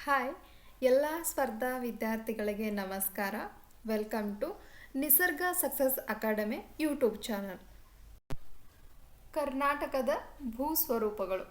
Hi ಎಲ್ಲ ಸ್ಪರ್ಧಾ ವಿದ್ಯಾರ್ಥಿಗಳಿಗೆ ನಮಸ್ಕಾರ. ವೆಲ್ಕಮ್ ಟು ನಿಸರ್ಗ ಸಕ್ಸಸ್ ಅಕಾಡೆಮಿ ಯೂಟ್ಯೂಬ್ ಚಾನಲ್. ಕರ್ನಾಟಕದ ಭೂಸ್ವರೂಪಗಳು.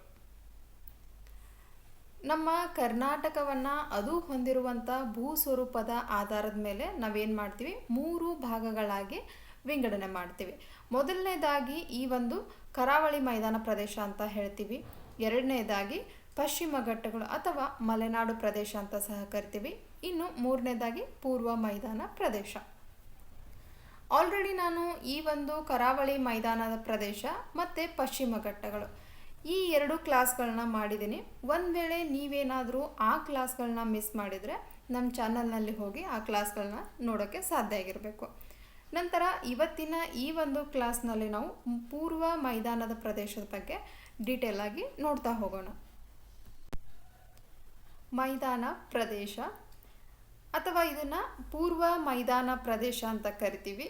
ನಮ್ಮ ಕರ್ನಾಟಕವನ್ನು ಅದು ಹೊಂದಿರುವಂಥ ಭೂಸ್ವರೂಪದ ಆಧಾರದ ಮೇಲೆ ನಾವೇನು ಮಾಡ್ತೀವಿ, 3 ಭಾಗಗಳಾಗಿ ವಿಂಗಡಣೆ ಮಾಡ್ತೀವಿ. ಮೊದಲನೇದಾಗಿ ಈ ಒಂದು ಕರಾವಳಿ ಮೈದಾನ ಪ್ರದೇಶ ಅಂತ ಹೇಳ್ತೀವಿ. ಎರಡನೇದಾಗಿ ಪಶ್ಚಿಮ ಘಟ್ಟಗಳು ಅಥವಾ ಮಲೆನಾಡು ಪ್ರದೇಶ ಅಂತ ಸಹ ಕರಿತೀವಿ. ಇನ್ನು ಮೂರನೇದಾಗಿ ಪೂರ್ವ ಮೈದಾನ ಪ್ರದೇಶ. ಆಲ್ರೆಡಿ ನಾನು ಈ ಒಂದು ಕರಾವಳಿ ಮೈದಾನದ ಪ್ರದೇಶ ಮತ್ತು ಪಶ್ಚಿಮ ಘಟ್ಟಗಳು ಈ 2 ಕ್ಲಾಸ್ಗಳನ್ನ ಮಾಡಿದ್ದೀನಿ. ಒಂದು ವೇಳೆ ನೀವೇನಾದರೂ ಆ ಕ್ಲಾಸ್ಗಳನ್ನ ಮಿಸ್ ಮಾಡಿದರೆ ನಮ್ಮ ಚಾನಲ್ನಲ್ಲಿ ಹೋಗಿ ಆ ಕ್ಲಾಸ್ಗಳನ್ನ ನೋಡೋಕ್ಕೆ ಸಾಧ್ಯ ಆಗಿರಬೇಕು. ನಂತರ ಇವತ್ತಿನ ಈ ಒಂದು ಕ್ಲಾಸ್ನಲ್ಲಿ ನಾವು ಪೂರ್ವ ಮೈದಾನದ ಪ್ರದೇಶದ ಬಗ್ಗೆ ಡೀಟೇಲ್ ಆಗಿ ನೋಡ್ತಾ ಹೋಗೋಣ. ಮೈದಾನ ಪ್ರದೇಶ ಅಥವಾ ಇದನ್ನು ಪೂರ್ವ ಮೈದಾನ ಪ್ರದೇಶ ಅಂತ ಕರಿತೀವಿ.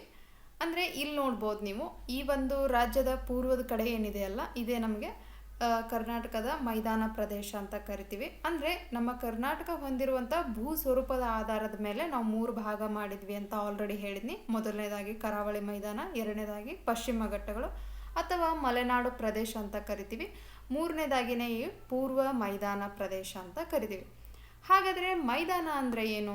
ಅಂದರೆ ಇಲ್ಲಿ ನೋಡ್ಬೋದು ನೀವು, ಈ ಒಂದು ರಾಜ್ಯದ ಪೂರ್ವದ ಕಡೆ ಏನಿದೆಯಲ್ಲ, ಇದೇ ನಮಗೆ ಕರ್ನಾಟಕದ ಮೈದಾನ ಪ್ರದೇಶ ಅಂತ ಕರಿತೀವಿ. ಅಂದರೆ ನಮ್ಮ ಕರ್ನಾಟಕ ಹೊಂದಿರುವಂಥ ಭೂ ಸ್ವರೂಪದ ಆಧಾರದ ಮೇಲೆ ನಾವು 3 ಭಾಗ ಮಾಡಿದ್ವಿ ಅಂತ ಆಲ್ರೆಡಿ ಹೇಳಿದ್ನಿ. ಮೊದಲನೇದಾಗಿ ಕರಾವಳಿ ಮೈದಾನ, ಎರಡನೇದಾಗಿ ಪಶ್ಚಿಮ ಘಟ್ಟಗಳು ಅಥವಾ ಮಲೆನಾಡು ಪ್ರದೇಶ ಅಂತ ಕರಿತೀವಿ, ಮೂರನೇದಾಗಿನೇ ಈ ಪೂರ್ವ ಮೈದಾನ ಪ್ರದೇಶ ಅಂತ ಕರಿತೀವಿ. ಹಾಗಾದರೆ ಮೈದಾನ ಅಂದರೆ ಏನು?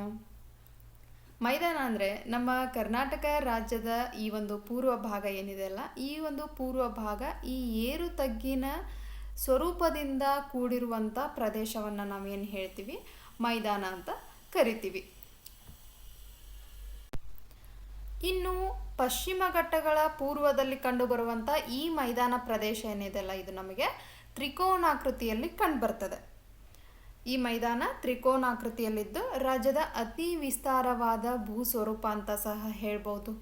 ಮೈದಾನ ಅಂದರೆ ನಮ್ಮ ಕರ್ನಾಟಕ ರಾಜ್ಯದ ಈ ಒಂದು ಪೂರ್ವ ಭಾಗ ಏನಿದೆ ಅಲ್ಲ, ಈ ಒಂದು ಪೂರ್ವ ಭಾಗ ಈ ಏರು ತಗ್ಗಿನ ಸ್ವರೂಪದಿಂದ ಕೂಡಿರುವಂಥ ಪ್ರದೇಶವನ್ನು ನಾವೇನು ಹೇಳ್ತೀವಿ, ಮೈದಾನ ಅಂತ ಕರಿತೀವಿ. ಇನ್ನು ಪಶ್ಚಿಮ ಘಟ್ಟಗಳ ಪೂರ್ವದಲ್ಲಿ ಕಂಡುಬರುವಂಥ ಈ ಮೈದಾನ ಪ್ರದೇಶ ಏನಿದೆಯಲ್ಲ, ಇದು ನಮಗೆ ತ್ರಿಕೋನಾಕೃತಿಯಲ್ಲಿ ಕಂಡುಬರ್ತದೆ. ಈ ಮೈದಾನ ತ್ರಿಕೋನಾಕೃತಿಯಲ್ಲಿದ್ದು ರಾಜ್ಯದ ಅತಿ ವಿಸ್ತಾರವಾದ ಭೂ ಸ್ವರೂಪ ಅಂತ ಸಹ ಹೇಳ್ಬೋದು.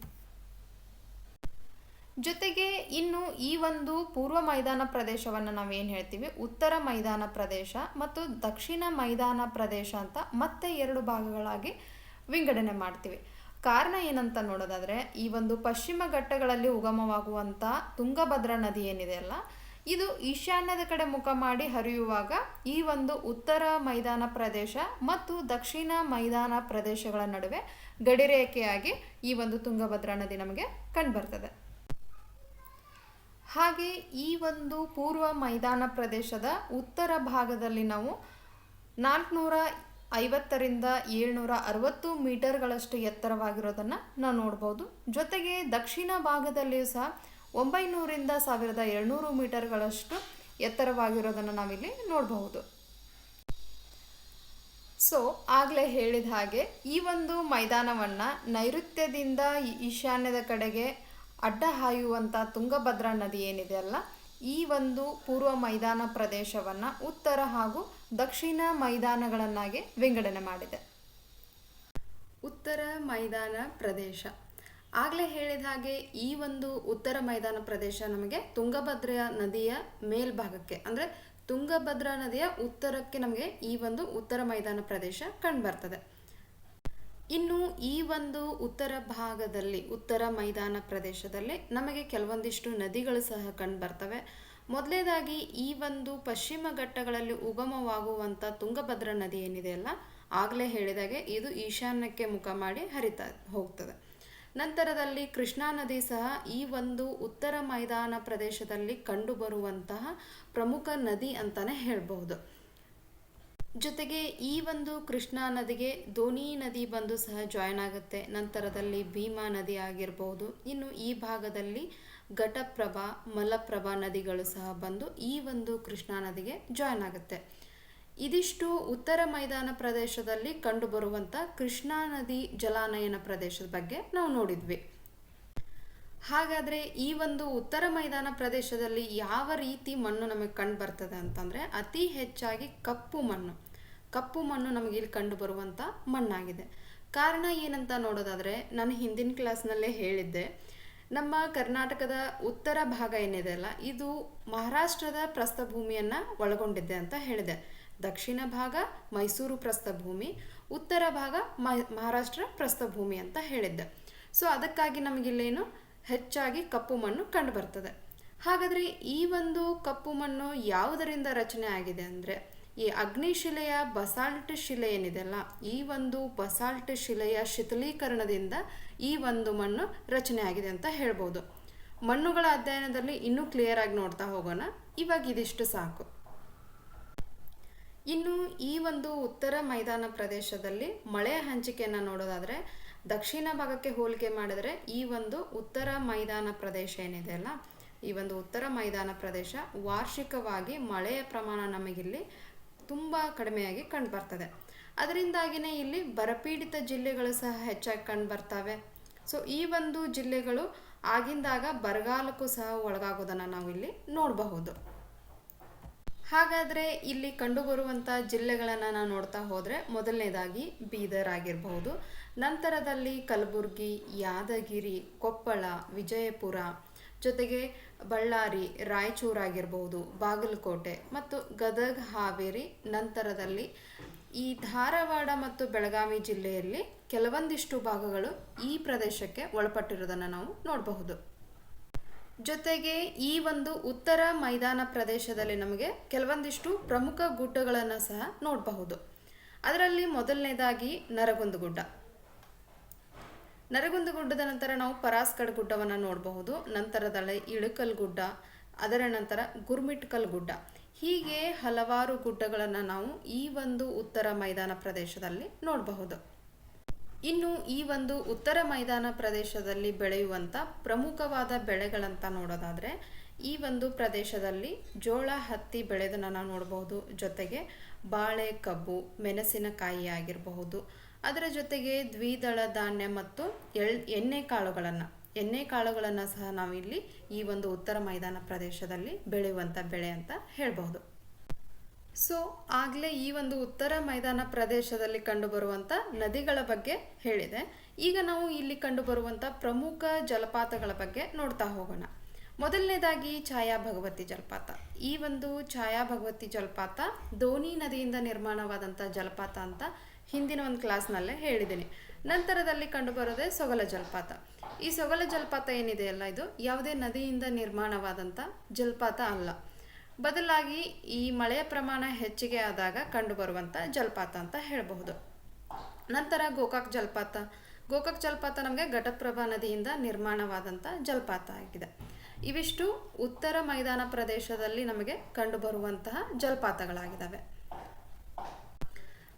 ಜೊತೆಗೆ ಇನ್ನು ಈ ಒಂದು ಪೂರ್ವ ಮೈದಾನ ಪ್ರದೇಶವನ್ನು ನಾವೇನು ಹೇಳ್ತೀವಿ, ಉತ್ತರ ಮೈದಾನ ಪ್ರದೇಶ ಮತ್ತು ದಕ್ಷಿಣ ಮೈದಾನ ಪ್ರದೇಶ ಅಂತ ಮತ್ತೆ 2 ಭಾಗಗಳಾಗಿ ವಿಂಗಡಣೆ ಮಾಡ್ತೀವಿ. ಕಾರಣ ಏನಂತ ನೋಡೋದಾದರೆ, ಈ ಒಂದು ಪಶ್ಚಿಮ ಘಟ್ಟಗಳಲ್ಲಿ ಉಗಮವಾಗುವಂಥ ತುಂಗಭದ್ರಾ ನದಿ ಏನಿದೆಯಲ್ಲ, ಇದು ಈಶಾನ್ಯದ ಕಡೆ ಮುಖ ಮಾಡಿ ಹರಿಯುವಾಗ ಈ ಒಂದು ಉತ್ತರ ಮೈದಾನ ಪ್ರದೇಶ ಮತ್ತು ದಕ್ಷಿಣ ಮೈದಾನ ಪ್ರದೇಶಗಳ ನಡುವೆ ಗಡಿರೇಖೆಯಾಗಿ ಈ ಒಂದು ತುಂಗಭದ್ರಾ ನದಿ ನಮಗೆ ಕಂಡುಬರ್ತದೆ. ಹಾಗೆ ಈ ಒಂದು ಪೂರ್ವ ಮೈದಾನ ಪ್ರದೇಶದ ಉತ್ತರ ಭಾಗದಲ್ಲಿ ನಾವು 450ರಿಂದ 760 ಮೀಟರ್ಗಳಷ್ಟು ಎತ್ತರವಾಗಿರೋದನ್ನು ನಾವು ನೋಡ್ಬೋದು. ಜೊತೆಗೆ ದಕ್ಷಿಣ ಭಾಗದಲ್ಲಿಯೂ ಸಹ 900ರಿಂದ 1200 ಮೀಟರ್ಗಳಷ್ಟು ಎತ್ತರವಾಗಿರೋದನ್ನು ನಾವಿಲ್ಲಿ ನೋಡಬಹುದು. ಆಗಲೇ ಹೇಳಿದ ಹಾಗೆ ಈ ಒಂದು ಮೈದಾನವನ್ನು ನೈಋತ್ಯದಿಂದ ಈಶಾನ್ಯದ ಕಡೆಗೆ ಅಡ್ಡ ಹಾಯುವಂಥ ತುಂಗಭದ್ರಾ ನದಿ ಏನಿದೆಯಲ್ಲ, ಈ ಒಂದು ಪೂರ್ವ ಮೈದಾನ ಪ್ರದೇಶವನ್ನು ಉತ್ತರ ಹಾಗೂ ದಕ್ಷಿಣ ಮೈದಾನಗಳನ್ನಾಗಿ ವಿಂಗಡಣೆ ಮಾಡಿದೆ. ಉತ್ತರ ಮೈದಾನ ಪ್ರದೇಶ ಆಗಲೇ ಹೇಳಿದ ಹಾಗೆ ಈ ಒಂದು ಉತ್ತರ ಮೈದಾನ ಪ್ರದೇಶ ನಮಗೆ ತುಂಗಭದ್ರಾ ನದಿಯ ಮೇಲ್ಭಾಗಕ್ಕೆ, ಅಂದರೆ ತುಂಗಭದ್ರಾ ನದಿಯ ಉತ್ತರಕ್ಕೆ ನಮಗೆ ಈ ಒಂದು ಉತ್ತರ ಮೈದಾನ ಪ್ರದೇಶ ಕಂಡುಬರ್ತದೆ. ಇನ್ನು ಈ ಒಂದು ಉತ್ತರ ಭಾಗದಲ್ಲಿ, ಉತ್ತರ ಮೈದಾನ ಪ್ರದೇಶದಲ್ಲಿ ನಮಗೆ ಕೆಲವೊಂದಿಷ್ಟು ನದಿಗಳು ಸಹ ಕಂಡುಬರ್ತವೆ. ಮೊದಲನೇದಾಗಿ ಈ ಒಂದು ಪಶ್ಚಿಮ ಘಟ್ಟಗಳಲ್ಲಿ ಉಗಮವಾಗುವಂಥ ತುಂಗಭದ್ರಾ ನದಿ ಏನಿದೆಯಲ್ಲ, ಆಗಲೇ ಹೇಳಿದಾಗೆ ಇದು ಈಶಾನ್ಯಕ್ಕೆ ಮುಖ ಮಾಡಿ ಹರಿತಾ ಹೋಗ್ತದೆ. ನಂತರದಲ್ಲಿ ಕೃಷ್ಣಾ ನದಿ ಸಹ ಈ ಒಂದು ಉತ್ತರ ಮೈದಾನ ಪ್ರದೇಶದಲ್ಲಿ ಕಂಡುಬರುವಂತಹ ಪ್ರಮುಖ ನದಿ ಅಂತಲೇ ಹೇಳ್ಬಹುದು. ಜೊತೆಗೆ ಈ ಒಂದು ಕೃಷ್ಣಾ ನದಿಗೆ ಧೋನಿ ನದಿ ಬಂದು ಸಹ ಜಾಯಿನ್ ಆಗುತ್ತೆ. ನಂತರದಲ್ಲಿ ಭೀಮಾ ನದಿ ಆಗಿರ್ಬೋದು. ಇನ್ನು ಈ ಭಾಗದಲ್ಲಿ ಘಟಪ್ರಭಾ, ಮಲಪ್ರಭಾ ನದಿಗಳು ಸಹ ಬಂದು ಈ ಒಂದು ಕೃಷ್ಣಾ ನದಿಗೆ ಜಾಯಿನ್ ಆಗುತ್ತೆ. ಇದಿಷ್ಟು ಉತ್ತರ ಮೈದಾನ ಪ್ರದೇಶದಲ್ಲಿ ಕಂಡುಬರುವಂಥ ಕೃಷ್ಣಾ ನದಿ ಜಲಾನಯನ ಪ್ರದೇಶದ ಬಗ್ಗೆ ನಾವು ನೋಡಿದ್ವಿ. ಹಾಗಾದರೆ ಈ ಒಂದು ಉತ್ತರ ಮೈದಾನ ಪ್ರದೇಶದಲ್ಲಿ ಯಾವ ರೀತಿ ಮಣ್ಣು ನಮಗೆ ಕಂಡು ಬರ್ತದೆ ಅಂತಂದರೆ, ಅತಿ ಹೆಚ್ಚಾಗಿ ಕಪ್ಪು ಮಣ್ಣು ನಮಗೆ ಇಲ್ಲಿ ಕಂಡುಬರುವಂಥ ಮಣ್ಣಾಗಿದೆ. ಕಾರಣ ಏನಂತ ನೋಡೋದಾದರೆ, ನಾನು ಹಿಂದಿನ ಕ್ಲಾಸ್ನಲ್ಲೇ ಹೇಳಿದ್ದೆ, ನಮ್ಮ ಕರ್ನಾಟಕದ ಉತ್ತರ ಭಾಗ ಏನಿದೆ ಅಲ್ಲ, ಇದು ಮಹಾರಾಷ್ಟ್ರದ ಪ್ರಸ್ಥಭೂಮಿಯನ್ನು ಒಳಗೊಂಡಿದೆ ಅಂತ ಹೇಳಿದೆ. ದಕ್ಷಿಣ ಭಾಗ ಮೈಸೂರು ಪ್ರಸ್ಥಭೂಮಿ, ಉತ್ತರ ಭಾಗ ಮಹಾರಾಷ್ಟ್ರ ಪ್ರಸ್ಥಭೂಮಿ ಅಂತ ಹೇಳಿದ್ದೆ. ಅದಕ್ಕಾಗಿ ನಮಗಿಲ್ಲೇನು ಹೆಚ್ಚಾಗಿ ಕಪ್ಪು ಮಣ್ಣು ಕಂಡು ಬರ್ತದೆ. ಹಾಗಾದರೆ ಈ ಒಂದು ಕಪ್ಪು ಮಣ್ಣು ಯಾವುದರಿಂದ ರಚನೆ ಆಗಿದೆ ಅಂದರೆ, ಈ ಅಗ್ನಿಶಿಲೆಯ ಬಸಾಲ್ಟ್ ಶಿಲೆ ಏನಿದೆಯಲ್ಲ, ಈ ಒಂದು ಬಸಾಲ್ಟ್ ಶಿಲೆಯ ಶಿಥಿಲೀಕರಣದಿಂದ ಈ ಒಂದು ಮಣ್ಣು ರಚನೆ ಆಗಿದೆ ಅಂತ ಹೇಳ್ಬೋದು. ಮಣ್ಣುಗಳ ಅಧ್ಯಯನದಲ್ಲಿ ಇನ್ನೂ ಕ್ಲಿಯರ್ ಆಗಿ ನೋಡ್ತಾ ಹೋಗೋಣ. ಇವಾಗ ಇದಿಷ್ಟು ಸಾಕು. ಇನ್ನು ಈ ಒಂದು ಉತ್ತರ ಮೈದಾನ ಪ್ರದೇಶದಲ್ಲಿ ಮಳೆಯ ಹಂಚಿಕೆಯನ್ನು ನೋಡೋದಾದರೆ ದಕ್ಷಿಣ ಭಾಗಕ್ಕೆ ಹೋಲಿಕೆ ಮಾಡಿದರೆ ಈ ಒಂದು ಉತ್ತರ ಮೈದಾನ ಪ್ರದೇಶ ಏನಿದೆ ಅಲ್ಲ, ಈ ಒಂದು ಉತ್ತರ ಮೈದಾನ ಪ್ರದೇಶ ವಾರ್ಷಿಕವಾಗಿ ಮಳೆಯ ಪ್ರಮಾಣ ನಮಗಿಲ್ಲಿ ತುಂಬ ಕಡಿಮೆಯಾಗಿ ಕಂಡುಬರ್ತದೆ. ಅದರಿಂದಾಗಿಯೇ ಇಲ್ಲಿ ಬರಪೀಡಿತ ಜಿಲ್ಲೆಗಳು ಸಹ ಹೆಚ್ಚಾಗಿ ಕಂಡುಬರ್ತವೆ. ಸೊ ಈ ಒಂದು ಜಿಲ್ಲೆಗಳು ಆಗಿಂದಾಗ ಬರಗಾಲಕ್ಕೂ ಸಹ ಒಳಗಾಗೋದನ್ನು ನಾವು ಇಲ್ಲಿ ನೋಡಬಹುದು. ಹಾಗಾದರೆ ಇಲ್ಲಿ ಕಂಡುಬರುವಂಥ ಜಿಲ್ಲೆಗಳನ್ನು ನಾವು ನೋಡ್ತಾ ಹೋದರೆ ಮೊದಲನೇದಾಗಿ ಬೀದರ್ ಆಗಿರಬಹುದು, ನಂತರದಲ್ಲಿ ಕಲಬುರಗಿ, ಯಾದಗಿರಿ, ಕೊಪ್ಪಳ, ವಿಜಯಪುರ, ಜೊತೆಗೆ ಬಳ್ಳಾರಿ, ರಾಯಚೂರು ಆಗಿರಬಹುದು, ಬಾಗಲಕೋಟೆ ಮತ್ತು ಗದಗ, ಹಾವೇರಿ, ನಂತರದಲ್ಲಿ ಈ ಧಾರವಾಡ ಮತ್ತು ಬೆಳಗಾವಿ ಜಿಲ್ಲೆಯಲ್ಲಿ ಕೆಲವೊಂದಿಷ್ಟು ಭಾಗಗಳು ಈ ಪ್ರದೇಶಕ್ಕೆ ಒಳಪಟ್ಟಿರೋದನ್ನು ನಾವು ನೋಡಬಹುದು. ಜೊತೆಗೆ ಈ ಒಂದು ಉತ್ತರ ಮೈದಾನ ಪ್ರದೇಶದಲ್ಲಿ ನಮಗೆ ಕೆಲವೊಂದಿಷ್ಟು ಪ್ರಮುಖ ಗುಡ್ಡಗಳನ್ನು ಸಹ ನೋಡಬಹುದು. ಅದರಲ್ಲಿ ಮೊದಲನೇದಾಗಿ ನರಗುಂದ ಗುಡ್ಡ. ನರಗುಂದ ಗುಡ್ಡದ ನಂತರ ನಾವು ಪರಾಸ್ಕಡ್ ಗುಡ್ಡವನ್ನು ನೋಡಬಹುದು, ನಂತರದಲ್ಲಿ ಇಳಕಲ್ ಗುಡ್ಡ, ಅದರ ನಂತರ ಗುರ್ಮಿಟ್ಕಲ್ ಗುಡ್ಡ. ಹೀಗೆ ಹಲವಾರು ಗುಡ್ಡಗಳನ್ನು ನಾವು ಈ ಒಂದು ಉತ್ತರ ಮೈದಾನ ಪ್ರದೇಶದಲ್ಲಿ ನೋಡಬಹುದು. ಇನ್ನು ಈ ಒಂದು ಉತ್ತರ ಮೈದಾನ ಪ್ರದೇಶದಲ್ಲಿ ಬೆಳೆಯುವಂಥ ಪ್ರಮುಖವಾದ ಬೆಳೆಗಳಂತ ನೋಡೋದಾದರೆ ಈ ಒಂದು ಪ್ರದೇಶದಲ್ಲಿ ಜೋಳ, ಹತ್ತಿ ಬೆಳೆದನ್ನು ನಾವು ನೋಡಬಹುದು. ಜೊತೆಗೆ ಬಾಳೆ, ಕಬ್ಬು, ಮೆಣಸಿನಕಾಯಿ ಆಗಿರಬಹುದು. ಅದರ ಜೊತೆಗೆ ದ್ವಿದಳ ಧಾನ್ಯ ಮತ್ತು ಎಣ್ಣೆಕಾಳುಗಳನ್ನು ಸಹ ನಾವಿಲ್ಲಿ ಈ ಒಂದು ಉತ್ತರ ಮೈದಾನ ಪ್ರದೇಶದಲ್ಲಿ ಬೆಳೆಯುವಂಥ ಬೆಳೆ ಅಂತ ಹೇಳಬಹುದು. ಸೊ ಆಗಲೇ ಈ ಒಂದು ಉತ್ತರ ಮೈದಾನ ಪ್ರದೇಶದಲ್ಲಿ ಕಂಡುಬರುವಂಥ ನದಿಗಳ ಬಗ್ಗೆ ಹೇಳಿದೆ. ಈಗ ನಾವು ಇಲ್ಲಿ ಕಂಡುಬರುವಂಥ ಪ್ರಮುಖ ಜಲಪಾತಗಳ ಬಗ್ಗೆ ನೋಡ್ತಾ ಹೋಗೋಣ. ಮೊದಲನೇದಾಗಿ ಛಾಯಾ ಭಗವತಿ ಜಲಪಾತ. ಈ ಒಂದು ಛಾಯಾ ಭಗವತಿ ಜಲಪಾತ ದೋನಿ ನದಿಯಿಂದ ನಿರ್ಮಾಣವಾದಂಥ ಜಲಪಾತ ಅಂತ ಹಿಂದಿನ ಒಂದು ಕ್ಲಾಸ್ನಲ್ಲೇ ಹೇಳಿದ್ದೀನಿ. ನಂತರದಲ್ಲಿ ಕಂಡುಬರೋದೇ ಸೊಗಲ ಜಲಪಾತ. ಈ ಸೊಗಲ ಜಲಪಾತ ಏನಿದೆಯಲ್ಲ, ಇದು ಯಾವುದೇ ನದಿಯಿಂದ ನಿರ್ಮಾಣವಾದಂಥ ಜಲಪಾತ ಅಲ್ಲ, ಬದಲಾಗಿ ಈ ಮಳೆಯ ಪ್ರಮಾಣ ಹೆಚ್ಚಿಗೆ ಆದಾಗ ಕಂಡುಬರುವಂಥ ಜಲಪಾತ ಅಂತ ಹೇಳಬಹುದು. ನಂತರ ಗೋಕಾಕ್ ಜಲಪಾತ. ಗೋಕಾಕ್ ಜಲಪಾತ ನಮಗೆ ಘಟಪ್ರಭಾ ನದಿಯಿಂದ ನಿರ್ಮಾಣವಾದಂಥ ಜಲಪಾತ ಆಗಿದೆ. ಇವಿಷ್ಟು ಉತ್ತರ ಮೈದಾನ ಪ್ರದೇಶದಲ್ಲಿ ನಮಗೆ ಕಂಡುಬರುವಂತಹ ಜಲಪಾತಗಳಾಗಿದ್ದಾವೆ.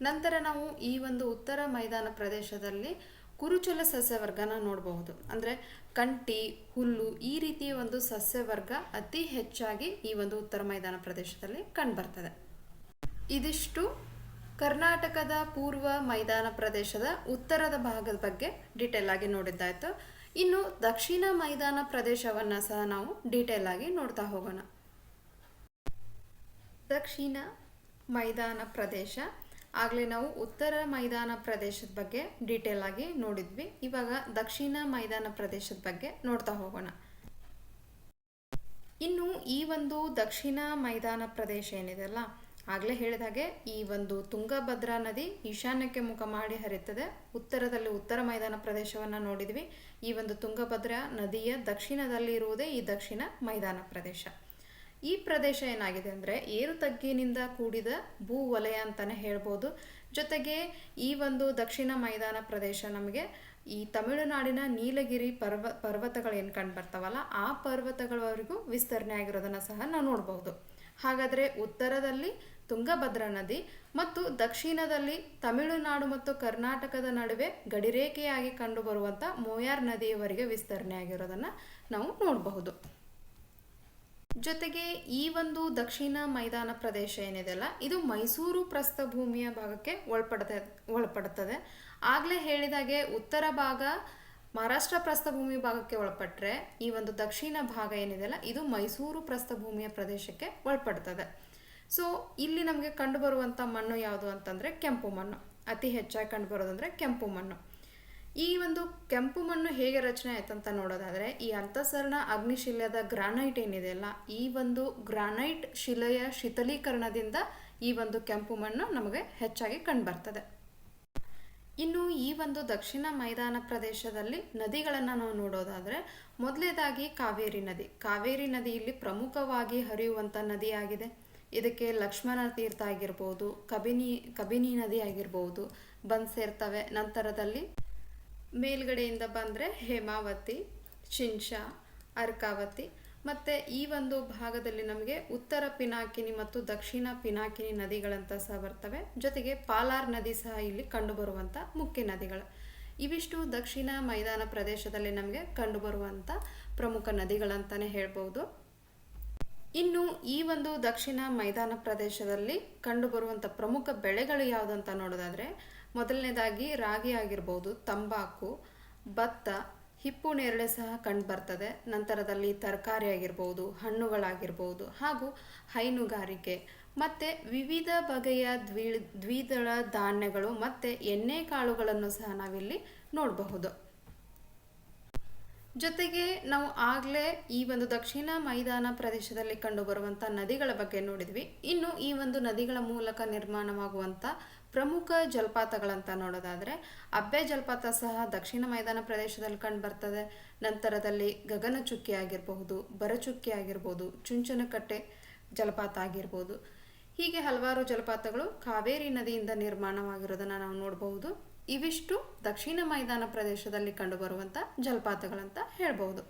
ನಂತರ ನಾವು ಈ ಒಂದು ಉತ್ತರ ಮೈದಾನ ಪ್ರದೇಶದಲ್ಲಿ ಕುರುಚಲ ಸಸ್ಯವರ್ಗನ ನೋಡಬಹುದು. ಅಂದರೆ ಕಂಟಿ, ಹುಲ್ಲು, ಈ ರೀತಿಯ ಒಂದು ಸಸ್ಯವರ್ಗ ಅತಿ ಹೆಚ್ಚಾಗಿ ಈ ಒಂದು ಉತ್ತರ ಮೈದಾನ ಪ್ರದೇಶದಲ್ಲಿ ಕಂಡುಬರ್ತದೆ. ಇದಿಷ್ಟು ಕರ್ನಾಟಕದ ಪೂರ್ವ ಮೈದಾನ ಪ್ರದೇಶದ ಉತ್ತರದ ಭಾಗದ ಬಗ್ಗೆ ಡೀಟೇಲ್ ಆಗಿ ನೋಡಿದ್ದಾಯಿತು. ಇನ್ನು ದಕ್ಷಿಣ ಮೈದಾನ ಪ್ರದೇಶವನ್ನು ಸಹ ನಾವು ಡೀಟೇಲ್ ಆಗಿ ನೋಡ್ತಾ ಹೋಗೋಣ. ದಕ್ಷಿಣ ಮೈದಾನ ಪ್ರದೇಶ, ಆಗಲೇ ನಾವು ಉತ್ತರ ಮೈದಾನ ಪ್ರದೇಶದ ಬಗ್ಗೆ ಡೀಟೇಲ್ ಆಗಿ ನೋಡಿದ್ವಿ. ಇವಾಗ ದಕ್ಷಿಣ ಮೈದಾನ ಪ್ರದೇಶದ ಬಗ್ಗೆ ನೋಡ್ತಾ ಹೋಗೋಣ. ಇನ್ನು ಈ ಒಂದು ದಕ್ಷಿಣ ಮೈದಾನ ಪ್ರದೇಶ ಏನಿದೆ ಅಲ್ಲ, ಆಗಲೇ ಹೇಳಿದ ಹಾಗೆ ಈ ಒಂದು ತುಂಗಭದ್ರಾ ನದಿ ಈಶಾನ್ಯಕ್ಕೆ ಮುಖ ಮಾಡಿ ಹರಿಯುತ್ತದೆ. ಉತ್ತರದಲ್ಲಿ ಉತ್ತರ ಮೈದಾನ ಪ್ರದೇಶವನ್ನು ನೋಡಿದ್ವಿ. ಈ ಒಂದು ತುಂಗಭದ್ರಾ ನದಿಯ ದಕ್ಷಿಣದಲ್ಲಿ ಇರುವುದೇ ಈ ದಕ್ಷಿಣ ಮೈದಾನ ಪ್ರದೇಶ. ಈ ಪ್ರದೇಶ ಏನಾಗಿದೆ ಅಂದರೆ ಏರು ತಗ್ಗಿನಿಂದ ಕೂಡಿದ ಭೂ ವಲಯ ಅಂತಲೇ ಹೇಳ್ಬೋದು. ಜೊತೆಗೆ ಈ ಒಂದು ದಕ್ಷಿಣ ಮೈದಾನ ಪ್ರದೇಶ ನಮಗೆ ಈ ತಮಿಳುನಾಡಿನ ನೀಲಗಿರಿ ಪರ್ವತಗಳು ಏನು ಕಂಡು ಬರ್ತಾವಲ್ಲ, ಆ ಪರ್ವತಗಳವರೆಗೂ ವಿಸ್ತರಣೆ ಆಗಿರೋದನ್ನು ಸಹ ನಾವು ನೋಡ್ಬೋದು. ಹಾಗಾದರೆ ಉತ್ತರದಲ್ಲಿ ತುಂಗಭದ್ರಾ ನದಿ ಮತ್ತು ದಕ್ಷಿಣದಲ್ಲಿ ತಮಿಳುನಾಡು ಮತ್ತು ಕರ್ನಾಟಕದ ನಡುವೆ ಗಡಿರೇಖೆಯಾಗಿ ಕಂಡುಬರುವಂಥ ಮೋಯಾರ್ ನದಿಯವರೆಗೆ ವಿಸ್ತರಣೆ ಆಗಿರೋದನ್ನು ನಾವು ನೋಡಬಹುದು. ಜೊತೆಗೆ ಈ ಒಂದು ದಕ್ಷಿಣ ಮೈದಾನ ಪ್ರದೇಶ ಏನಿದೆಯಲ್ಲ, ಇದು ಮೈಸೂರು ಪ್ರಸ್ಥಭೂಮಿಯ ಭಾಗಕ್ಕೆ ಒಳಪಡುತ್ತದೆ. ಆಗಲೇ ಹೇಳಿದಾಗೆ ಉತ್ತರ ಭಾಗ ಮಹಾರಾಷ್ಟ್ರ ಪ್ರಸ್ಥಭೂಮಿ ಭಾಗಕ್ಕೆ ಒಳಪಟ್ಟರೆ ಈ ಒಂದು ದಕ್ಷಿಣ ಭಾಗ ಏನಿದೆಯಲ್ಲ, ಇದು ಮೈಸೂರು ಪ್ರಸ್ಥಭೂಮಿಯ ಪ್ರದೇಶಕ್ಕೆ ಒಳಪಡ್ತದೆ. ಸೊ ಇಲ್ಲಿ ನಮಗೆ ಕಂಡುಬರುವಂಥ ಮಣ್ಣು ಯಾವುದು ಅಂತಂದರೆ ಕೆಂಪು ಮಣ್ಣು. ಅತಿ ಹೆಚ್ಚಾಗಿ ಕಂಡುಬರೋದಂದರೆ ಕೆಂಪು ಮಣ್ಣು. ಈ ಒಂದು ಕೆಂಪು ಮಣ್ಣು ಹೇಗೆ ರಚನೆ ಆಯ್ತಂತ ನೋಡೋದಾದರೆ, ಈ ಅಂತಃಸರಣ ಅಗ್ನಿಶಿಲೆಯಾದ ಗ್ರಾನೈಟ್ ಏನಿದೆಯಲ್ಲ, ಈ ಒಂದು ಗ್ರಾನೈಟ್ ಶಿಲೆಯ ಶಿಥಲೀಕರಣದಿಂದ ಈ ಒಂದು ಕೆಂಪು ಮಣ್ಣು ನಮಗೆ ಹೆಚ್ಚಾಗಿ ಕಂಡುಬರ್ತದೆ. ಇನ್ನು ಈ ಒಂದು ದಕ್ಷಿಣ ಮೈದಾನ ಪ್ರದೇಶದಲ್ಲಿ ನದಿಗಳನ್ನು ನಾವು ನೋಡೋದಾದರೆ, ಮೊದಲನೇದಾಗಿ ಕಾವೇರಿ ನದಿ. ಕಾವೇರಿ ನದಿ ಇಲ್ಲಿ ಪ್ರಮುಖವಾಗಿ ಹರಿಯುವಂಥ ನದಿಯಾಗಿದೆ. ಇದಕ್ಕೆ ಲಕ್ಷ್ಮಣ ತೀರ್ಥ ಆಗಿರ್ಬೋದು, ಕಬಿನಿ ನದಿ ಆಗಿರ್ಬೋದು ಬಂದು ಸೇರ್ತವೆ. ನಂತರದಲ್ಲಿ ಮೇಲ್ಗಡೆಯಿಂದ ಬಂದರೆ ಹೇಮಾವತಿ, ಶಿಂಷಾ, ಅರ್ಕಾವತಿ ಮತ್ತು ಈ ಒಂದು ಭಾಗದಲ್ಲಿ ನಮಗೆ ಉತ್ತರ ಪಿನಾಕಿನಿ ಮತ್ತು ದಕ್ಷಿಣ ಪಿನಾಕಿನಿ ನದಿಗಳಂತ ಸಹ ಬರ್ತವೆ. ಜೊತೆಗೆ ಪಾಲಾರ್ ನದಿ ಸಹ ಇಲ್ಲಿ ಕಂಡುಬರುವಂಥ ಮುಖ್ಯ ನದಿಗಳು. ಇವಿಷ್ಟು ದಕ್ಷಿಣ ಮೈದಾನ ಪ್ರದೇಶದಲ್ಲಿ ನಮಗೆ ಕಂಡುಬರುವಂಥ ಪ್ರಮುಖ ನದಿಗಳಂತಲೇ ಹೇಳ್ಬೋದು. ಇನ್ನು ಈ ಒಂದು ದಕ್ಷಿಣ ಮೈದಾನ ಪ್ರದೇಶದಲ್ಲಿ ಕಂಡುಬರುವಂಥ ಪ್ರಮುಖ ಬೆಳೆಗಳು ಯಾವುದಂತ ನೋಡೋದಾದರೆ, ಮೊದಲನೇದಾಗಿ ರಾಗಿ ಆಗಿರ್ಬೋದು, ತಂಬಾಕು, ಭತ್ತ, ಹಿಪ್ಪು ನೇರಳೆ ಸಹ ಕಂಡು ಬರ್ತದೆ. ನಂತರದಲ್ಲಿ ತರಕಾರಿ ಆಗಿರ್ಬೋದು, ಹಣ್ಣುಗಳಾಗಿರ್ಬೋದು ಹಾಗೂ ಹೈನುಗಾರಿಕೆ ಮತ್ತು ವಿವಿಧ ಬಗೆಯ ದ್ವಿದಳ ಧಾನ್ಯಗಳು ಮತ್ತು ಎಣ್ಣೆ ಕಾಳುಗಳನ್ನು ಸಹ ನಾವಿಲ್ಲಿ ನೋಡಬಹುದು. ಜೊತೆಗೆ ನಾವು ಆಗಲೇ ಈ ಒಂದು ದಕ್ಷಿಣ ಮೈದಾನ ಪ್ರದೇಶದಲ್ಲಿ ಕಂಡುಬರುವಂಥ ನದಿಗಳ ಬಗ್ಗೆ ನೋಡಿದ್ವಿ. ಇನ್ನು ಈ ಒಂದು ನದಿಗಳ ಮೂಲಕ ನಿರ್ಮಾಣವಾಗುವಂಥ ಪ್ರಮುಖ ಜಲಪಾತಗಳಂತ ನೋಡೋದಾದರೆ, ಅಬ್ಬೆ ಜಲಪಾತ ಸಹ ದಕ್ಷಿಣ ಮೈದಾನ ಪ್ರದೇಶದಲ್ಲಿ ಕಂಡು ಬರ್ತದೆ. ನಂತರದಲ್ಲಿ ಗಗನಚುಕ್ಕಿ ಆಗಿರಬಹುದು, ಬರಚುಕ್ಕಿ ಆಗಿರ್ಬೋದು, ಚುಂಚನಕಟ್ಟೆ ಜಲಪಾತ ಆಗಿರ್ಬೋದು. ಹೀಗೆ ಹಲವಾರು ಜಲಪಾತಗಳು ಕಾವೇರಿ ನದಿಯಿಂದ ನಿರ್ಮಾಣವಾಗಿರೋದನ್ನು ನಾವು ನೋಡಬಹುದು. ಇವಿಷ್ಟು ದಕ್ಷಿಣ ಮೈದಾನ ಪ್ರದೇಶದಲ್ಲಿ ಕಂಡುಬರುವಂಥ ಜಲಪಾತಗಳಂತ ಹೇಳ್ಬೋದು.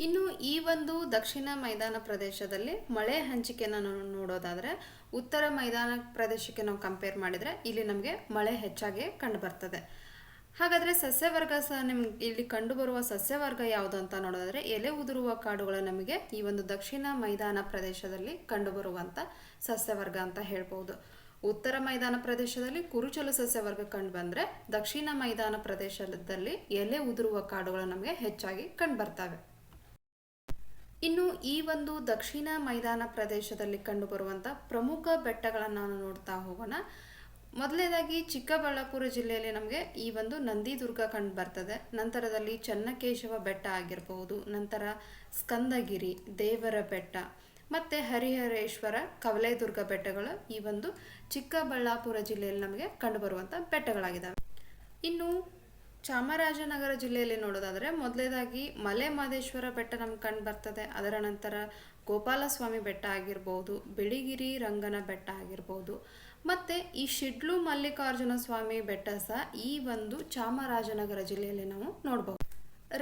ಇನ್ನು ಈ ಒಂದು ದಕ್ಷಿಣ ಮೈದಾನ ಪ್ರದೇಶದಲ್ಲಿ ಮಳೆ ಹಂಚಿಕೆಯನ್ನು ನಾವು ನೋಡೋದಾದರೆ, ಉತ್ತರ ಮೈದಾನ ಪ್ರದೇಶಕ್ಕೆ ನಾವು ಕಂಪೇರ್ ಮಾಡಿದರೆ ಇಲ್ಲಿ ನಮಗೆ ಮಳೆ ಹೆಚ್ಚಾಗಿ ಕಂಡು ಬರ್ತದೆ. ಹಾಗಾದರೆ ಸಸ್ಯವರ್ಗ ಸಹ ನಿಮ್ಗೆ ಇಲ್ಲಿ ಕಂಡುಬರುವ ಸಸ್ಯವರ್ಗ ಯಾವುದು ಅಂತ ನೋಡೋದಾದರೆ, ಎಲೆ ಉದುರುವ ಕಾಡುಗಳು ನಮಗೆ ಈ ಒಂದು ದಕ್ಷಿಣ ಮೈದಾನ ಪ್ರದೇಶದಲ್ಲಿ ಕಂಡುಬರುವಂಥ ಸಸ್ಯವರ್ಗ ಅಂತ ಹೇಳ್ಬೋದು. ಉತ್ತರ ಮೈದಾನ ಪ್ರದೇಶದಲ್ಲಿ ಕುರುಚಲು ಸಸ್ಯವರ್ಗ ಕಂಡು ಬಂದರೆ, ದಕ್ಷಿಣ ಮೈದಾನ ಪ್ರದೇಶದಲ್ಲಿ ಎಲೆ ಉದುರುವ ಕಾಡುಗಳು ನಮಗೆ ಹೆಚ್ಚಾಗಿ ಕಂಡು ಬರ್ತವೆ. ಇನ್ನು ಈ ಒಂದು ದಕ್ಷಿಣ ಮೈದಾನ ಪ್ರದೇಶದಲ್ಲಿ ಕಂಡುಬರುವಂಥ ಪ್ರಮುಖ ಬೆಟ್ಟಗಳನ್ನು ನಾವು ನೋಡ್ತಾ ಹೋಗೋಣ. ಮೊದಲನೇದಾಗಿ ಚಿಕ್ಕಬಳ್ಳಾಪುರ ಜಿಲ್ಲೆಯಲ್ಲಿ ನಮಗೆ ಈ ಒಂದು ನಂದಿದುರ್ಗ ಕಂಡು ಬರ್ತದೆ. ನಂತರದಲ್ಲಿ ಚನ್ನಕೇಶವ ಬೆಟ್ಟ ಆಗಿರಬಹುದು, ನಂತರ ಸ್ಕಂದಗಿರಿ, ದೇವರ ಬೆಟ್ಟ ಮತ್ತು ಹರಿಹರೇಶ್ವರ, ಕವಲೇದುರ್ಗ ಬೆಟ್ಟಗಳು ಈ ಒಂದು ಚಿಕ್ಕಬಳ್ಳಾಪುರ ಜಿಲ್ಲೆಯಲ್ಲಿ ನಮಗೆ ಕಂಡುಬರುವಂಥ ಬೆಟ್ಟಗಳಾಗಿದ್ದಾವೆ. ಇನ್ನು ಚಾಮರಾಜನಗರ ಜಿಲ್ಲೆಯಲ್ಲಿ ನೋಡೋದಾದರೆ, ಮೊದಲನೇದಾಗಿ ಮಲೆ ಮಹದೇಶ್ವರ ಬೆಟ್ಟ ನಮ್ಗೆ ಕಂಡು ಬರ್ತದೆ. ಅದರ ನಂತರ ಗೋಪಾಲಸ್ವಾಮಿ ಬೆಟ್ಟ ಆಗಿರ್ಬೋದು, ಬಿಳಿಗಿರಿ ರಂಗನ ಬೆಟ್ಟ ಆಗಿರ್ಬೋದು ಮತ್ತು ಈ ಶಿಡ್ಲು ಮಲ್ಲಿಕಾರ್ಜುನ ಸ್ವಾಮಿ ಬೆಟ್ಟ ಸಹ ಈ ಒಂದು ಚಾಮರಾಜನಗರ ಜಿಲ್ಲೆಯಲ್ಲಿ ನಾವು ನೋಡ್ಬೋದು.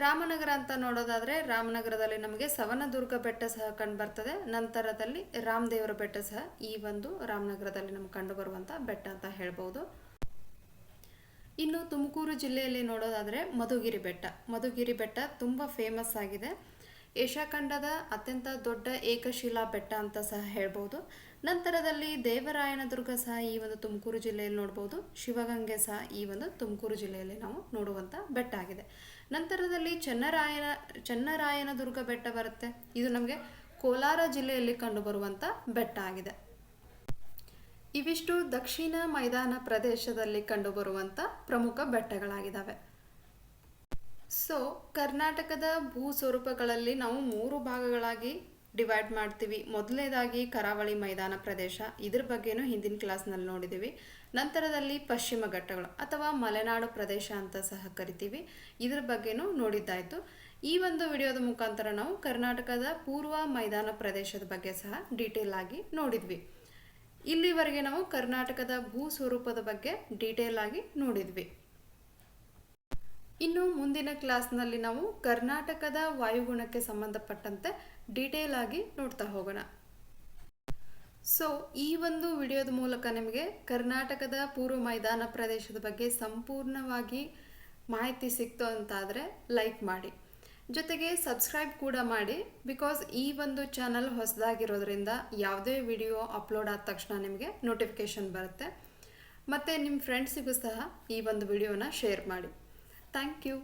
ರಾಮನಗರ ಅಂತ ನೋಡೋದಾದರೆ, ರಾಮನಗರದಲ್ಲಿ ನಮಗೆ ಸವನದುರ್ಗ ಬೆಟ್ಟ ಸಹ ಕಂಡು ಬರ್ತದೆ. ನಂತರದಲ್ಲಿ ರಾಮದೇವರ ಬೆಟ್ಟ ಸಹ ಈ ಒಂದು ರಾಮನಗರದಲ್ಲಿ ನಮ್ಗೆ ಕಂಡುಬರುವಂಥ ಬೆಟ್ಟ ಅಂತ ಹೇಳ್ಬೋದು. ಇನ್ನು ತುಮಕೂರು ಜಿಲ್ಲೆಯಲ್ಲಿ ನೋಡೋದಾದರೆ ಮಧುಗಿರಿ ಬೆಟ್ಟ ತುಂಬ ಫೇಮಸ್ ಆಗಿದೆ. ಏಷ್ಯಾ ಖಂಡದ ಅತ್ಯಂತ ದೊಡ್ಡ ಏಕಶಿಲಾ ಬೆಟ್ಟ ಅಂತ ಸಹ ಹೇಳ್ಬೋದು. ನಂತರದಲ್ಲಿ ದೇವರಾಯನದುರ್ಗ ಸಹ ಈ ಒಂದು ತುಮಕೂರು ಜಿಲ್ಲೆಯಲ್ಲಿ ನೋಡ್ಬೋದು. ಶಿವಗಂಗೆ ಸಹ ಈ ಒಂದು ತುಮಕೂರು ಜಿಲ್ಲೆಯಲ್ಲಿ ನಾವು ನೋಡುವಂಥ ಬೆಟ್ಟ ಆಗಿದೆ. ನಂತರದಲ್ಲಿ ಚನ್ನರಾಯನದುರ್ಗ ಬೆಟ್ಟ ಬರುತ್ತೆ. ಇದು ನಮಗೆ ಕೋಲಾರ ಜಿಲ್ಲೆಯಲ್ಲಿ ಕಂಡುಬರುವಂಥ ಬೆಟ್ಟ ಆಗಿದೆ. ಇವಿಷ್ಟು ದಕ್ಷಿಣ ಮೈದಾನ ಪ್ರದೇಶದಲ್ಲಿ ಕಂಡುಬರುವಂಥ ಪ್ರಮುಖ ಬೆಟ್ಟಗಳಾಗಿದ್ದಾವೆ. ಸೊ ಕರ್ನಾಟಕದ ಭೂ ಸ್ವರೂಪಗಳಲ್ಲಿ ನಾವು 3 ಭಾಗಗಳಾಗಿ ಡಿವೈಡ್ ಮಾಡ್ತೀವಿ. ಮೊದಲನೇದಾಗಿ ಕರಾವಳಿ ಮೈದಾನ ಪ್ರದೇಶ, ಇದ್ರ ಬಗ್ಗೆನೂ ಹಿಂದಿನ ಕ್ಲಾಸ್ನಲ್ಲಿ ನೋಡಿದ್ದೀವಿ. ನಂತರದಲ್ಲಿ ಪಶ್ಚಿಮ ಘಟ್ಟಗಳು ಅಥವಾ ಮಲೆನಾಡು ಪ್ರದೇಶ ಅಂತ ಸಹ ಕರಿತೀವಿ, ಇದ್ರ ಬಗ್ಗೆನೂ ನೋಡಿದ್ದಾಯಿತು. ಈ ಒಂದು ವಿಡಿಯೋದ ಮುಖಾಂತರ ನಾವು ಕರ್ನಾಟಕದ ಪೂರ್ವ ಮೈದಾನ ಪ್ರದೇಶದ ಬಗ್ಗೆ ಸಹ ಡೀಟೇಲ್ ಆಗಿ ನೋಡಿದ್ವಿ. ಇಲ್ಲಿವರೆಗೆ ನಾವು ಕರ್ನಾಟಕದ ಭೂ ಸ್ವರೂಪದ ಬಗ್ಗೆ ಡೀಟೇಲ್ ಆಗಿ ನೋಡಿದ್ವಿ. ಇನ್ನು ಮುಂದಿನ ಕ್ಲಾಸ್ನಲ್ಲಿ ನಾವು ಕರ್ನಾಟಕದ ವಾಯುಗುಣಕ್ಕೆ ಸಂಬಂಧಪಟ್ಟಂತೆ ಡೀಟೇಲ್ ಆಗಿ ನೋಡ್ತಾ ಹೋಗೋಣ. ಸೊ ಈ ಒಂದು ವಿಡಿಯೋದ ಮೂಲಕ ನಿಮಗೆ ಕರ್ನಾಟಕದ ಪೂರ್ವ ಮೈದಾನ ಪ್ರದೇಶದ ಬಗ್ಗೆ ಸಂಪೂರ್ಣವಾಗಿ ಮಾಹಿತಿ ಸಿಕ್ತು ಅಂತಾದರೆ ಲೈಕ್ ಮಾಡಿ, ಜೊತೆಗೆ ಸಬ್ಸ್ಕ್ರೈಬ್ ಕೂಡ ಮಾಡಿ. ಬಿಕಾಸ್ ಈ ಒಂದು ಚಾನಲ್ ಹೊಸದಾಗಿರೋದ್ರಿಂದ ಯಾವುದೇ ವಿಡಿಯೋ ಅಪ್ಲೋಡ್ ಆದ ತಕ್ಷಣ ನಿಮಗೆ ನೋಟಿಫಿಕೇಷನ್ ಬರುತ್ತೆ. ಮತ್ತು ನಿಮ್ಮ ಫ್ರೆಂಡ್ಸಿಗೂ ಸಹ ಈ ಒಂದು ವಿಡಿಯೋನ ಶೇರ್ ಮಾಡಿ. Thank you.